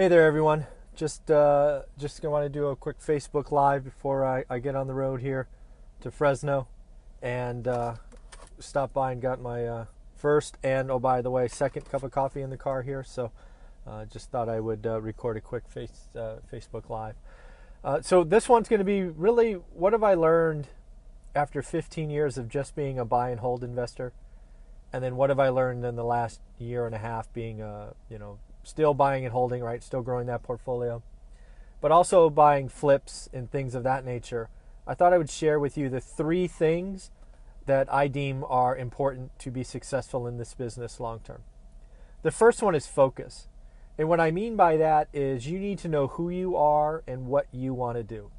Hey there, everyone. Just want to do a quick Facebook Live before I get on the road here to Fresno, and stop by and got my first and, oh, by the way, second cup of coffee in the car here. So just thought I would record a quick Facebook Live. So this one's going to be really, what have I learned after 15 years of just being a buy and hold investor? And then what have I learned in the last year and a half being still buying and holding, right? Still growing that portfolio, but also buying flips and things of that nature. I thought I would share with you the 3 things that I deem are important to be successful in this business long term. The first one is focus. And what I mean by that is you need to know who you are and what you want to do.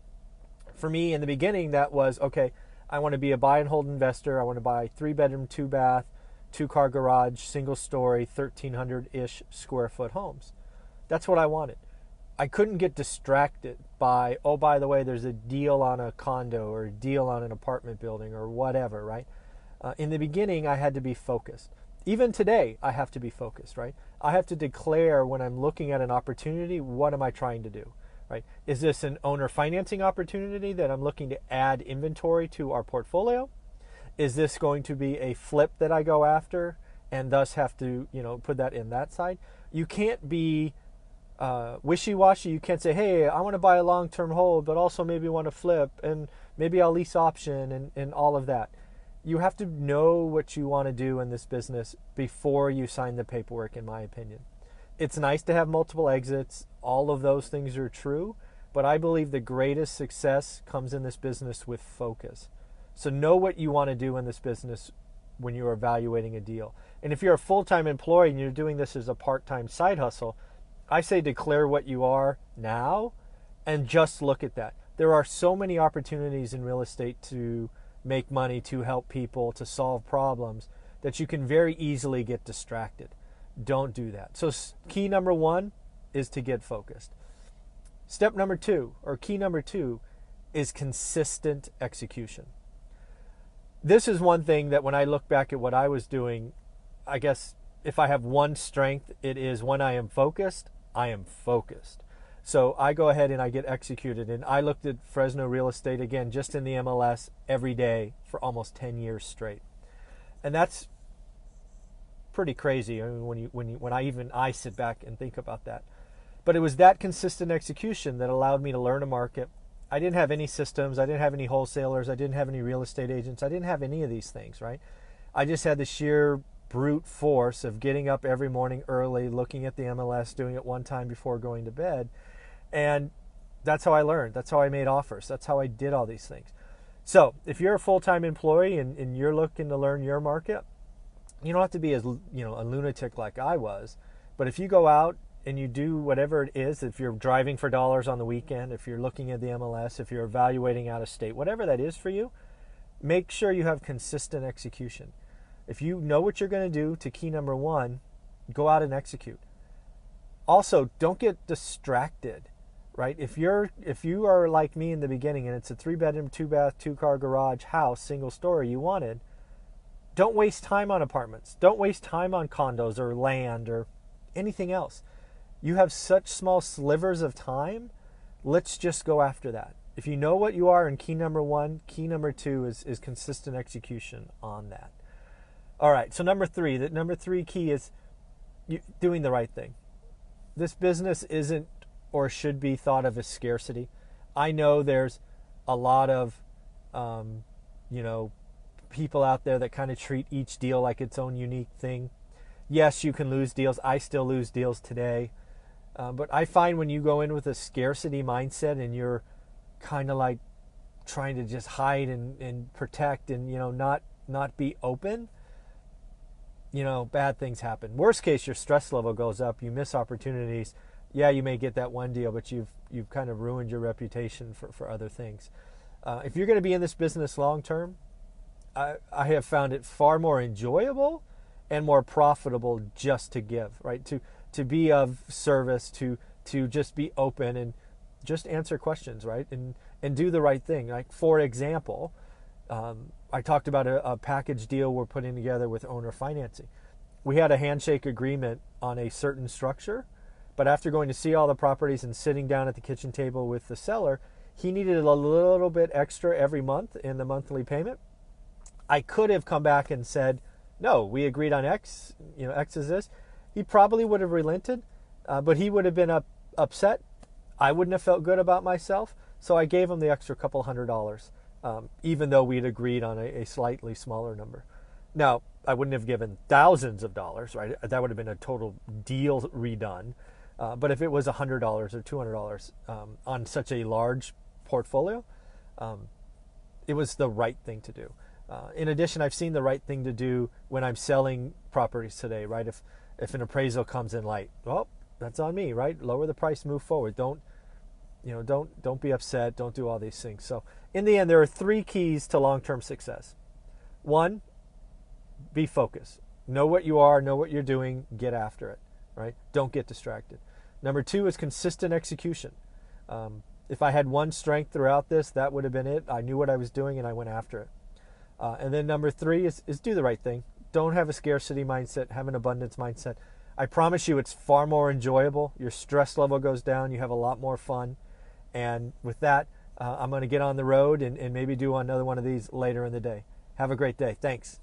For me, in the beginning, that was, okay, I want to be a buy and hold investor. I want to buy 3-bedroom, 2-bath, 2-car garage, single story, 1,300-ish square foot homes. That's what I wanted. I couldn't get distracted by, oh, by the way, there's a deal on a condo or a deal on an apartment building or whatever, right? In the beginning, I had to be focused. Even today, I have to be focused, right? I have to declare when I'm looking at an opportunity, what am I trying to do, right? Is this an owner financing opportunity that I'm looking to add inventory to our portfolio? Is this going to be a flip that I go after and thus have to, put that in that side? You can't be wishy-washy. You can't say, hey, I want to buy a long-term hold, but also maybe want to flip, and maybe I'll lease option and all of that. You have to know what you want to do in this business before you sign the paperwork, in my opinion. It's nice to have multiple exits. All of those things are true, but I believe the greatest success comes in this business with focus. So know what you want to do in this business when you're evaluating a deal. And if you're a full-time employee and you're doing this as a part-time side hustle, I say declare what you are now and just look at that. There are so many opportunities in real estate to make money, to help people, to solve problems, that you can very easily get distracted. Don't do that. So key number 1 is to get focused. Step number 2, or key number 2, is consistent execution. This is one thing that when I look back at what I was doing, I guess if I have one strength, it is when I am focused, I am focused. So I go ahead and I get executed. And I looked at Fresno real estate, again, just in the MLS every day for almost 10 years straight. And that's pretty crazy. I mean, when I sit back and think about that. But it was that consistent execution that allowed me to learn a market. I didn't have any systems. I didn't have any wholesalers. I didn't have any real estate agents. I didn't have any of these things, right? I just had the sheer brute force of getting up every morning early, looking at the MLS, doing it one time before going to bed. And that's how I learned. That's how I made offers. That's how I did all these things. So if you're a full-time employee and you're looking to learn your market, you don't have to be as a lunatic like I was. But if you go out and you do whatever it is, if you're driving for dollars on the weekend, if you're looking at the MLS, if you're evaluating out of state, whatever that is for you, make sure you have consistent execution. If you know what you're going to do, to key number 1, go out and execute. Also, don't get distracted, right? If you are like me in the beginning and it's a 3-bedroom, 2-bath, 2-car garage house, single story you wanted, don't waste time on apartments. Don't waste time on condos or land or anything else. You have such small slivers of time. Let's just go after that. If you know what you are in key number 1, key number 2 is consistent execution on that. All right, so number 3, the number 3 key is doing the right thing. This business isn't or should be thought of as scarcity. I know there's a lot of, people out there that kind of treat each deal like its own unique thing. Yes, you can lose deals. I still lose deals today. But I find when you go in with a scarcity mindset and you're kind of like trying to just hide and protect and, not be open, bad things happen. Worst case, your stress level goes up. You miss opportunities. Yeah, you may get that one deal, but you've kind of ruined your reputation for other things. If you're going to be in this business long term, I have found it far more enjoyable and more profitable just to give, right? To be of service, to just be open and just answer questions, right? And do the right thing. Like, for example, I talked about a package deal we're putting together with owner financing. We had a handshake agreement on a certain structure, But after going to see all the properties and sitting down at the kitchen table with the seller, he needed a little bit extra every month in the monthly payment. I could have come back and said, no, we agreed on X, X is this. He probably would have relented, but he would have been upset. I wouldn't have felt good about myself. So I gave him the extra couple $100, even though we'd agreed on a slightly smaller number. Now, I wouldn't have given thousands of dollars, right? That would have been a total deal redone. But if it was $100 or $200 on such a large portfolio, it was the right thing to do. In addition, I've seen the right thing to do when I'm selling properties today, right? If an appraisal comes in light, well, that's on me, right? Lower the price, move forward. Don't be upset. Don't do all these things. So in the end, there are 3 keys to long-term success. 1, be focused. Know what you are, know what you're doing, get after it, right? Don't get distracted. Number 2 is consistent execution. If I had one strength throughout this, that would have been it. I knew what I was doing and I went after it. And then number 3 is do the right thing. Don't have a scarcity mindset, have an abundance mindset. I promise you it's far more enjoyable. Your stress level goes down. You have a lot more fun. And with that, I'm going to get on the road and maybe do another one of these later in the day. Have a great day. Thanks.